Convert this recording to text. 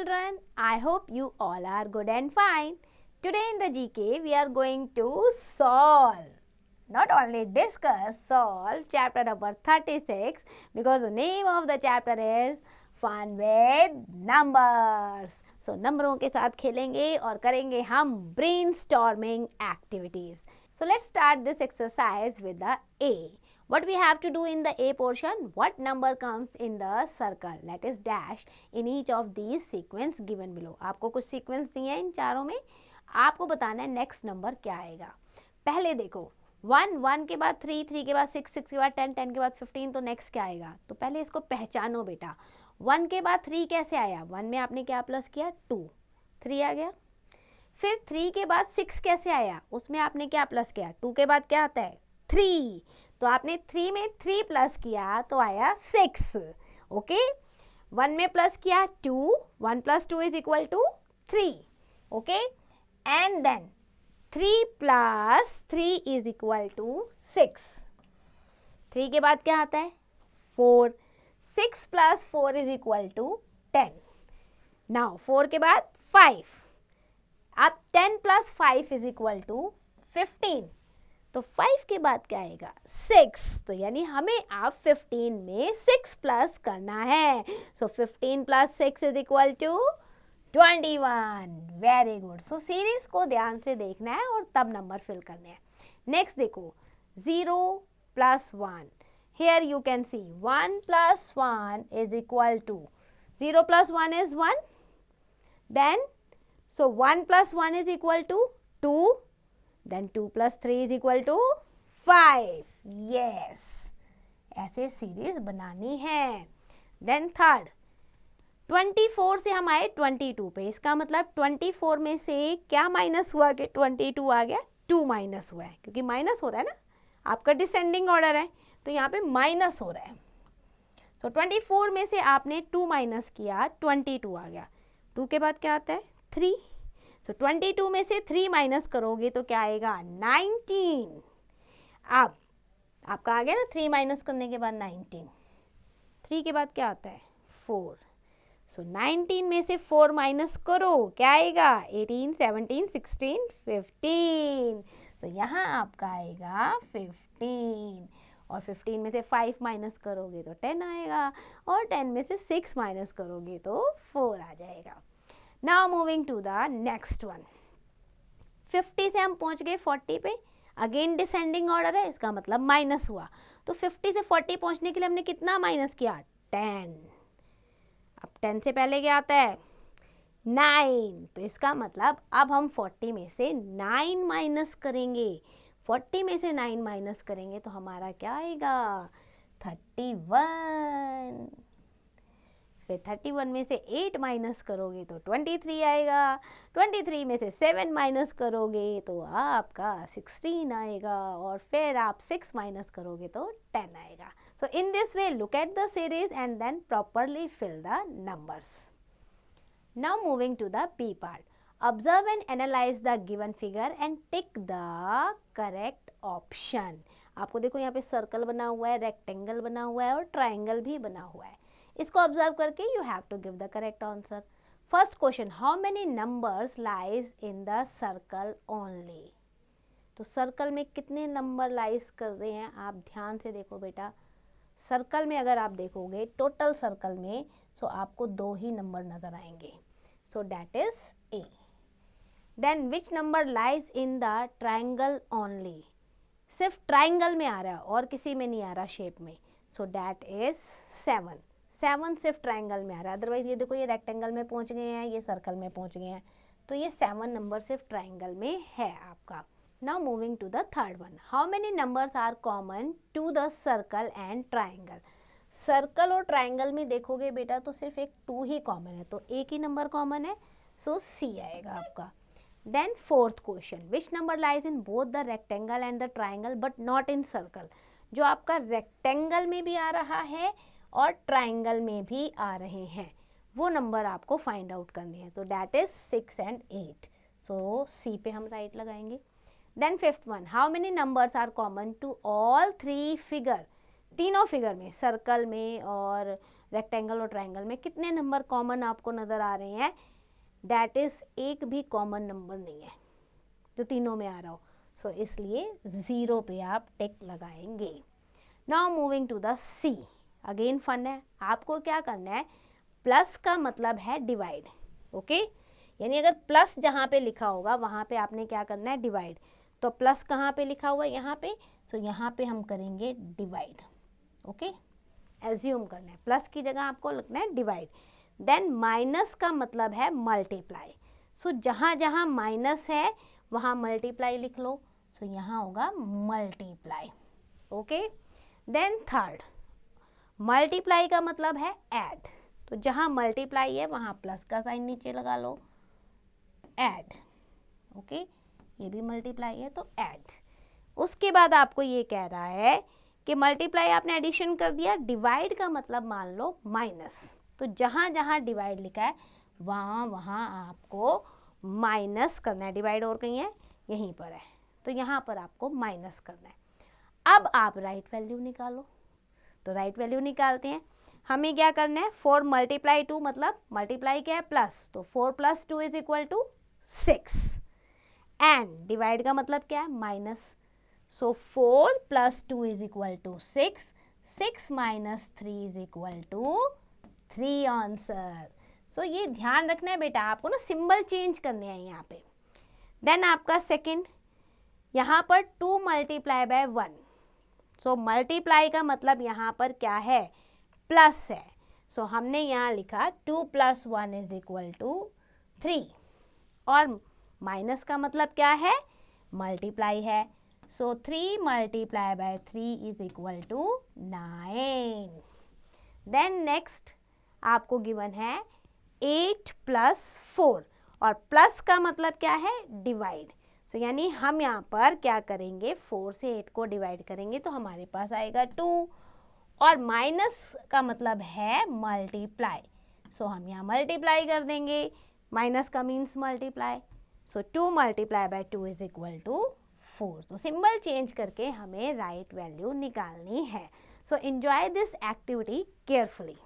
children, I hope you all are good and fine. Today in the GK we are going to solve, not only discuss, solve chapter number 36 because the name of the chapter is Fun with Numbers. So नंबरों के साथ खेलेंगे और करेंगे हम brainstorming activities. So let's start this exercise with the A. What we have to do in the A portion? What number comes in the circle? Let us dash in each of these sequence given below. आपको कुछ sequence दिए हैं इन चारों में, आपको बताना है next number क्या आएगा. पहले देखो 1 के बाद 3 के बाद 6 के बाद 10 के बाद 15, तो next क्या आएगा? तो पहले इसको पहचानो बेटा. 1 के बाद 3 कैसे आया? 1 में आपने क्या प्लस किया? 2, 3 आ गया. फिर 3 के बाद 6 कैसे आया? उसमें आपने क्या प्लस किया? 2 के बाद क्या आता है? 3. तो आपने 3 में 3 प्लस किया तो आया 6. ओके, 1 में प्लस किया 2, 1 plus 2 is equal to 3. Okay, and then 3 plus 3 is equal to 6. 3 के बाद क्या आता है? 4. 6 plus 4 is equal to 10. Now 4 के बाद 5. अब 10 प्लस 5 इज इक्वल टू 15. तो 5 के बाद क्या आएगा? 6. तो यानी हमें अब 15 में 6 प्लस करना है. So 15 plus 6 is equal to 21. Very good. So series को ध्यान से देखना है और तब नंबर फिल करने हैं. नेक्स्ट देखो 0 plus 1. Here you can see 1 plus 1 is equal to 0 plus 1 is 1. Then so 1 plus 1 is equal to 2. Then 2 plus 3 is equal to 5. Yes, ऐसे सीरीज बनानी है. Then थर्ड 24 से हम आए 22 पे. इसका मतलब 24 में से क्या माइनस हुआ कि 22 आ गया? 2 माइनस हुआ है, क्योंकि माइनस हो रहा है ना, आपका डिसेंडिंग ऑर्डर है तो यहाँ पे माइनस हो रहा है. तो 24 में से आपने 2 माइनस किया, 22 आ गया. 2 के बाद क्या आता है? 3. सो 22 में से 3 माइनस करोगे तो क्या आएगा? 19. अब आपका आ गया ना 3 माइनस करने के बाद 19. 3 के बाद क्या आता है? 4. सो 19 में से 4 माइनस करो, क्या आएगा? 18, 17, 16, 15. सो यहाँ आपका आएगा 15. और 15 में से 5 माइनस करोगे तो 10 आएगा, और 10 में से 6 माइनस करोगे तो 4 आ जाएगा. Now moving to the next one. 50 से हम पहुंच गए 40 पे. अगेन डिसेंडिंग ऑर्डर है, इसका मतलब माइनस हुआ. तो 50 से 40 पहुंचने के लिए हमने कितना माइनस किया? 10. अब 10 से पहले क्या आता है? 9. तो इसका मतलब अब हम 40 में से 9 माइनस करेंगे. 40 में से 9 माइनस करेंगे तो हमारा क्या आएगा? 31. फिर 31 में से 8 माइनस करोगे तो 23 आएगा. 23 में से 7 माइनस करोगे तो आपका 16 आएगा, और फिर आप 6 माइनस करोगे तो 10 आएगा. So in this way look at the series and then properly fill the numbers. Now moving to the B part. Observe and analyse the given figure and tick the correct option. आपको देखो यहाँ पे circle बना हुआ है, rectangle बना हुआ है और ट्राइंगल भी बना हुआ है. इसको ऑब्जर्व करके you have to give the correct answer. First question, how many numbers lies in the circle only. तो सर्कल में कितने नंबर लाइज कर रहे हैं? आप ध्यान से देखो बेटा. सर्कल में अगर आप देखोगे टोटल सर्कल में, सो आपको 2 ही नंबर नजर आएंगे. So that is A. Then which number lies in the triangle only. सिर्फ ट्राइंगल में आ रहा है और किसी में नहीं आ रहा शेप में. सो दैट इज 7. 7 सिर्फ ट्राइंगल में आ रहा है. अदरवाइज ये देखो, ये रेक्टेंगल में पहुंच गए हैं, ये सर्कल में पहुंच गए हैं, तो ये 7 नंबर सिर्फ ट्राइंगल में है आपका. Now moving to the third one. How many numbers are common to the circle and triangle. Circle और ट्राइंगल में देखोगे बेटा तो सिर्फ एक 2 ही कॉमन है, तो एक ही नंबर कॉमन है, सो सी आएगा आपका. Then fourth question, which number lies in both the rectangle and the triangle but not in circle. जो आपका रेक्टेंगल में भी आ रहा है और ट्राइंगल में भी आ रहे हैं, वो नंबर आपको फाइंड आउट करने हैं. तो that is 6 and 8. So C पे हम राइट लगाएंगे. Then fifth one, how many numbers are common to all 3 figure. तीनों फिगर में, सर्कल में और रेक्टेंगल और ट्रायंगल में कितने नंबर कॉमन आपको नज़र आ रहे हैं? डैट इज़ एक भी कॉमन नंबर नहीं है जो तीनों में आ रहा हो, सो इसलिए 0 पे आप टिक लगाएंगे। Now moving to the C, again fun है। आपको क्या करना है, प्लस का मतलब है डिवाइड, ओके यानी अगर प्लस जहाँ पे लिखा होगा वहाँ पे आपने क्या करना है, डिवाइड। तो प्लस कहाँ पे लिखा हुआ है, यहाँ पे, सो यहाँ पे हम करेंगे डिवाइड, ओके एज्यूम करना है, प्लस की जगह आपको लिखना है डिवाइड। देन माइनस का मतलब है मल्टीप्लाई, सो जहाँ जहाँ माइनस है वहाँ मल्टीप्लाई लिख लो, सो यहाँ होगा multiply, okay. Then third, multiply का मतलब है ऐड, तो जहाँ मल्टीप्लाई है वहाँ प्लस का साइन नीचे लगा लो, ऐड, ओके ये भी मल्टीप्लाई है तो ऐड। उसके बाद आपको ये कह रहा है कि मल्टीप्लाई आपने एडिशन कर दिया, डिवाइड का मतलब मान लो माइनस, तो जहाँ जहाँ डिवाइड लिखा है वहाँ वहाँ आपको माइनस करना है। डिवाइड और कहीं है, यहीं पर है, तो यहाँ पर आपको माइनस करना है। अब आप राइट वैल्यू निकालो, तो राइट वैल्यू निकालते हैं। हमें क्या करना है, 4 मल्टीप्लाई 2, मतलब मल्टीप्लाई क्या है, प्लस, तो 4 + 2 = 6, एंड डिवाइड का मतलब क्या है, माइनस, सो 4 + 2 = 6, 6 - 3 = 3 आंसर। सो ये ध्यान रखना है बेटा, आपको ना सिंबल चेंज करने हैं यहाँ पे। देन आपका सेकंड, यहाँ पर 2 × 1, सो मल्टीप्लाई का मतलब यहाँ पर क्या है, प्लस है, सो हमने यहाँ लिखा 2 + 1 = 3, और माइनस का मतलब क्या है, मल्टीप्लाई है, सो 3 × 3 = 9। देन नेक्स्ट आपको गिवन है 8 + 4, और प्लस का मतलब क्या है, डिवाइड, सो यानी हम यहाँ पर क्या करेंगे, 4 से 8 को डिवाइड करेंगे तो हमारे पास आएगा 2, और माइनस का मतलब है मल्टीप्लाई, सो हम यहाँ मल्टीप्लाई कर देंगे, माइनस का मीन्स मल्टीप्लाई, सो 2 × 2 = 4। तो सिंबल चेंज करके हमें राइट वैल्यू निकालनी है। So enjoy this activity carefully.